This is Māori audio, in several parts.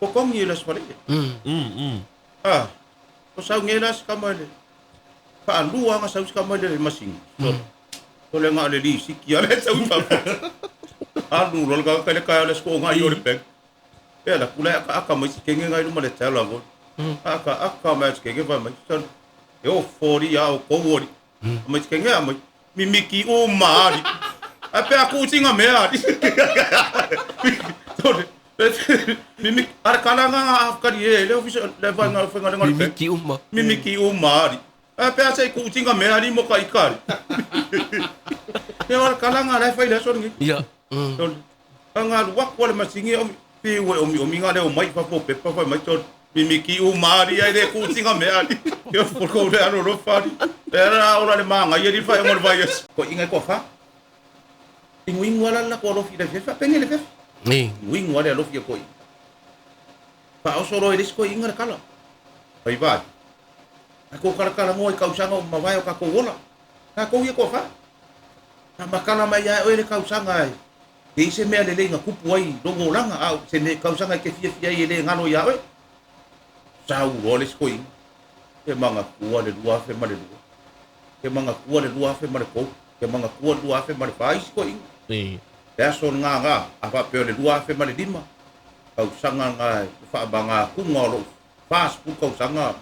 Kokong yelas pare. Ah, ko sau ngelas kamale. Pa lua nga sau kamale masing. So le nga le li sikia le sau pa. Anu lol ka kaya les ko nga yo repek. Pela kula aka mai sikenge nga lu male tela go. Aka mai sikenge va mai. So eu fori ya o kowori. Mai sikenge mai mimiki o mari. Ape aku singa mea. So mimik arkana nga afkari le office le va nga fenga nga mimiki o mari. Ape asa ku singa mea ni mo ka ikari. Dia arkana nga le fa ile so ngi. Iya. Nga wak wala masingi pi omi nga le o mai fa po pepa fa mai so mimiki o mari ai le ku singa mea ni. Yo por ko le ano ro fari. Era ora le manga ye di fa mo vai ko inga ko fa. Inguing wala la ko ro fi le fa pengele fe. Ni. Wing wale alof ye koi. Pa osoro elis koi ingar kala. Pai ba. Ako kala mo ikausanga o mawai o kako wola. Kako ye ko fa. Na makala mai ya o ele kausanga ai. Ke se me le nga kupu ai dongo langa au se ne kausanga ke fia ele ngano ya oi. Sau roles koi. Ke manga kua le dua fe mare dua. Ke manga kua le dua fe mare ko. Ke manga kua dua fe mare fais koi. Ni. Eso nga apa pe le dua fe male lima kau sanga nga fa banga ku ngolo fas ku kau sanga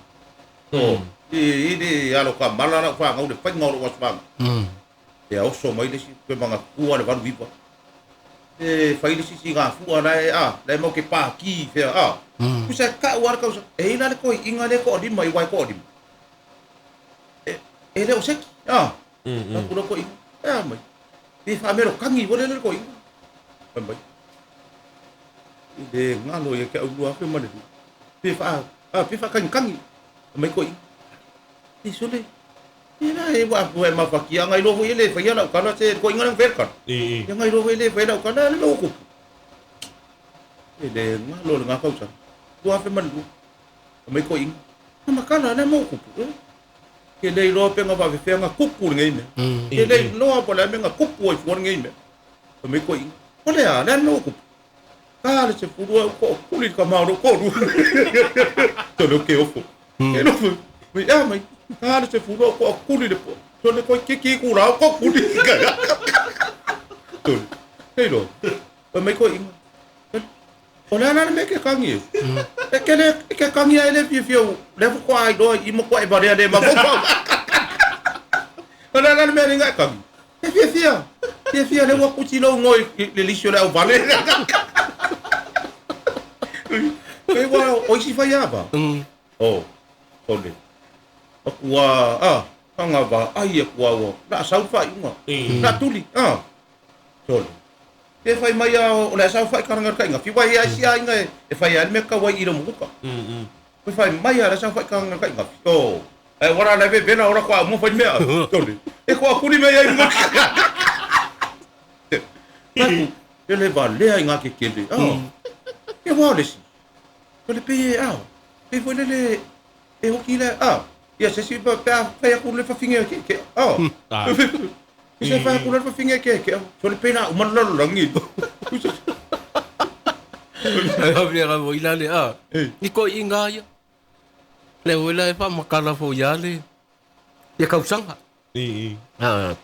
to ini alo ka malana fa ngau de fa ngolo was bang ya oso mai de pe banga ku ale van viva fa ile si nga fu ana le mo ke pa ki fe ku sa ka war kau e ina le ko inga le ko di mai wai ko di le o sek ku lo ko inga mai di famero kangi boleh le ko inga Baik. Ide ngalo ya ke ulu afe mane. Pifa kan mai ko. Isole. Ina e wa bu ma fakia ngai lo ile fa ya la kana se ko inga ver kan. Ya ngai lo ile fa la kana lo ko. Ide ngalo nga ka usa. Du afe mane du. Mai ko ing. Ma kana na mo ko. Ke dei lo pe nga va fe nga kuku ngai me. Ke dei no pa la me nga kuku ai for ngai me. Mai ko ing. Olha, né, louco? Cara, você furou o culo de camarão, couro. Tudo que eu fui. Eu não fui. Mas, cara, você furou o culo de pô. Só depois que curar o culo de cara. Tudo. Sei lá. Mas, coisa. Olha, não é que cangue. É que cangue ele viveu. Leva com a idade e uma coisa varia de uma boca. Olha, não é ninguém cangue. É vivia. Dia le wa kuchilo ngoi le lisho le vale. Ke wa oisi fa ya ba. Oh. Ole. Aku wa kanga ba ai aku wa. Na sau fa inga. Na tuli. Sole. Ke fa mai ya ole sau fa karanga ka inga. Fi wa ya si inga e fa ya me ka wa iro muka. Ke fa mai ya sau fa karanga ka inga. Oh. Ora le be bena ora kwa mo fa me. Sole. E ko aku ni me ya inga. Ele valeu em aquele que vale se ele pe e foi ele o que ele e se se para com ele fafinha que se faz com ele fafinha que ele pena uma langi Ai vira mo ila le ni ko inga ya le wala fa makala fo ya le ya kausanga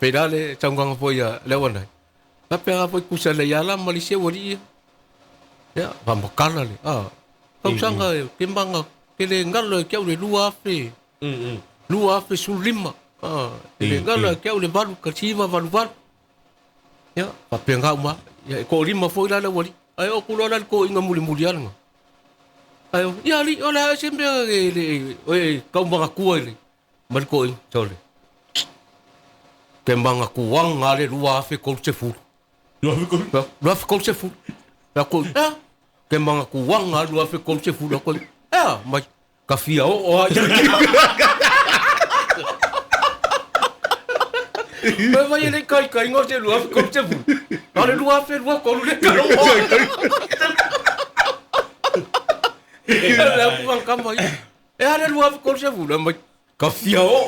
pedale changwang fo ya le wana Tapi apa kusa le yala Malaysia wali ya pamakala le kau sanga timbang kele ngalo kau le lua fe sulima kele ngalo kau le baru kasiva baru ya tapi ngau ma ya ko lima foi la wali ayo kulo la ko inga mulian ayo ya li ola sempre le kau banga kuai le mar ko chole timbang aku wang ngale lua fe ko sefu Lu ficou se fu. La ko ke manga ku wanga lu ficou se fu la ko. Mas kafia o. Mas vai ele kai ngote lu ficou se fu. Ale lu fe lu ko lu le karo. La ku kan mai. Ale lu ficou se fu la mas kafia o.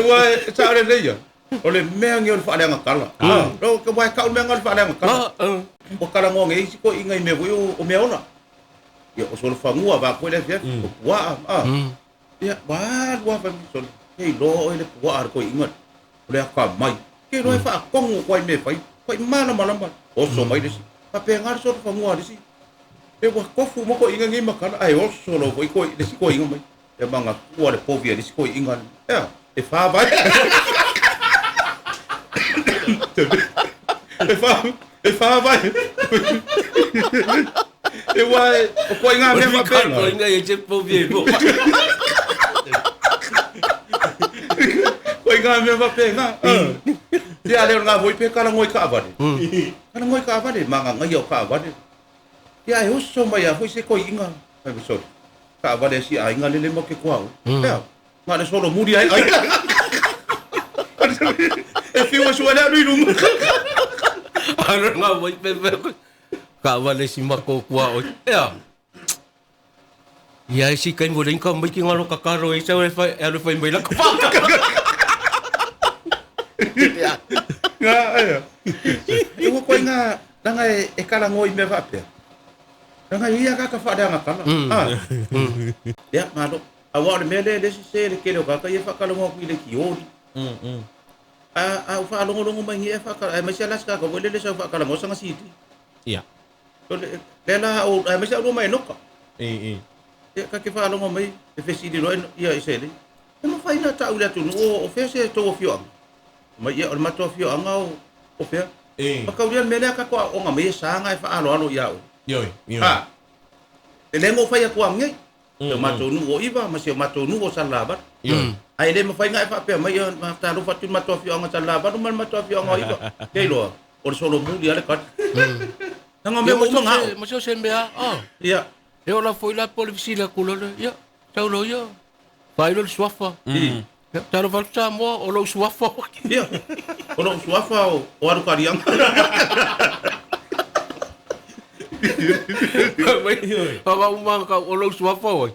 Wah, cara dia. Oleh mea ngion fa le ngakala. Lo ke wai ka mea ngal fa le ngakala. o kala ngo ngai ko inga me o me ona ya o solo fangua va ko le fe wa ya ba wa fa mi sol ei lo ele wa ar ko inga le ka mai ke lo fa kong ko me fa ko mana mana o so mai desi pa pe ngar so fangua desi e wa ko fu mo ko inga ngai makana ai o solo ko desi ko inga mai e manga ko le povia desi ko inga ya e fa vai e fa vai e vai o ko inga me va pe ko inga e che povia bo ko inga me va pe nga ti ale nga voi pe kala ngoi ka va kala ngoi ka va manga ngai o ka va ti ai o so mai a foi se ko inga ai so ka va si ai nga le mo ke kwa ya nga le solo muri ai e fi wa so ala ru ano nga voi pe ka vale si mako kwa o ya ya si kain mo rin ka mai ki ngalo ka karo e sa e fa mai la ka pa nga ai e ko inga nga e kala ngoi me va pe nga ia ka fa da nga kala ya malo awa me le se le ke lo ka ia fa kala ngo ki le ki o a fa longo mai ia fa kala mai sala ska ko le sa fa kala ngo sanga siti Iya. le la o mai sa ro mai no ka ka ke fa longo mai e fe si di lo ia isele e ma fa ina ta ula tu no o fe se to fio mai ia o ma to fio anga o fe pa ka urian me le ka ko o nga mai sa nga fa alo ia o Yo. e le ngo fa ia ko ngai e ma to no o iva ma se ma to no o sala ba ai le ma fa nga fa pe mai ma ta ro fa tu ma to fio anga sala ba no ma to fio anga iva ke lo o solo mu dia le ka nga me mo nga mo so sembe a ia e ola foi la polisi la kulole ya tau lo ya vai lo swafa tau lo falta mo o lo swafa ia o lo swafa o aru kariang Papa umang ka o lo swafa oi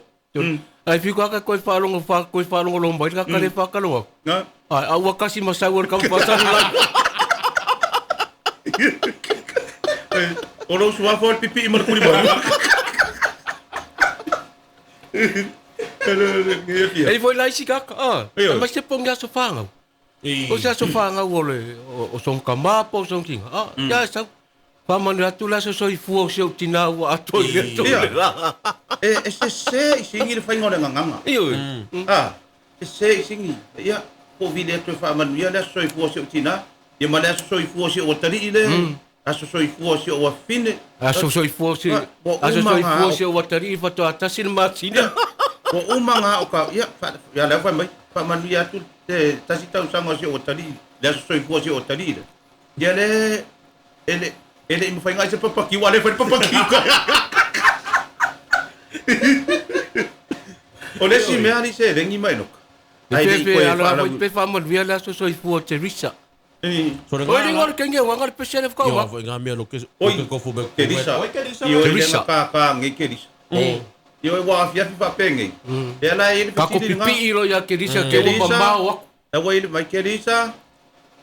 ai fico ka ko falong lo mai ka le fa ka lo ai awa kasi masawar ka pasan la o lo swafa pipi merkuri ba Ele foi lá e se caca. Mas você põe a sofá. O se a sofá o som camapo, o som tinha. Já sabe. Vamos lá, tu lá se só fu o seu tina o ato. Se singi fai ngora nganga. Se singi. Ya, po vile tu fa man ya la so fu o seu tina. Ya ma la so fu o seu tari ile. Aso so fu o seu fine. Aso so fu o seu tari fa to atasin matsina. Ko umanga o ka ya la fa mai fa man ya tu te tasi tau sanga si o tali la so fu si o tali ya le ele me fai ngai se papa ki wale fa papa ki ko o le si me ali se rengi mai no ai ko ala pe fa man via la so fu o teresa Oi, ngor kenge wangar pesel ko Yo, foi ngamia lo que ko fu be. Teresa. Yo le ka ngai Teresa. Yo wa fia fa penge. Ela ele fa pipi lo ya Teresa ke o bambao. E wa ele mai Teresa.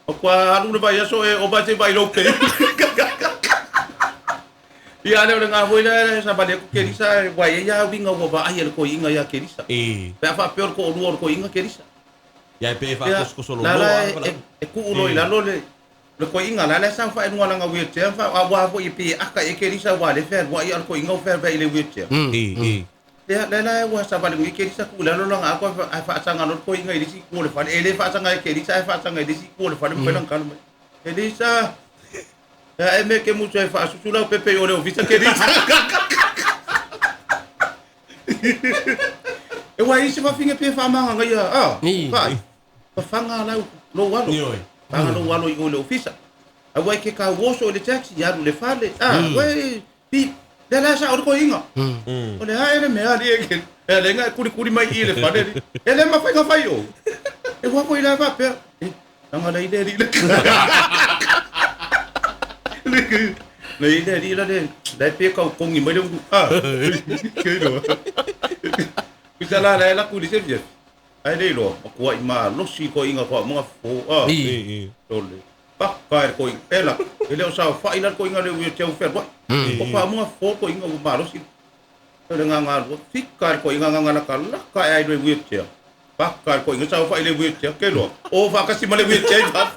O kwa alu ba ya so e o ba se ba lo pe. Ya le nga foi la sa ba le Teresa wa ya winga wa ba ai ko inga ya Teresa. Fa peor ko luor ko inga Teresa. Ya pe fa ko solo lo. E ku lo ila lo le ko inga la sa fa en wala nga wi te fa wa fo ipi aka e Teresa wa le fer wa ya ko inga fer ba ile wi te. La wa sa ba le wi Teresa ku la lo nga ko fa sa nga lo ko inga disi ku le fa ele fa sa nga Teresa fa sa nga disi ku le fa le pelang kan. Teresa ya me ke mucho fa su la pepe yo le ofisa Teresa. E wa isi fa finga pe fa manga nga ya fa fanga la lo walo fanga lo walo yo le ofisa a wa ke ka woso le taxi ya le fale we pi la sa o ko inga o le ha ele me ali ke ele nga kuri mai ile fale ele ma fa nga fa yo e wa ko ila fa pe nga la ide ri le ide ri la de pe ka ko ngi mai le ke do kita la ku di se ai dei lo ko ai ma lo si ko inga ko mo fo tole Pakai ko ela. Ele o sa fa ina ko inga le wheelchair fer wa. Ko pa mo fo ko inga o malo si. Ele nga nga ro fikar ko inga nga na kala ka ai le wheelchair. Pakai ko inga sa fa ile wheelchair ke lo. O va ka si male wheelchair ba.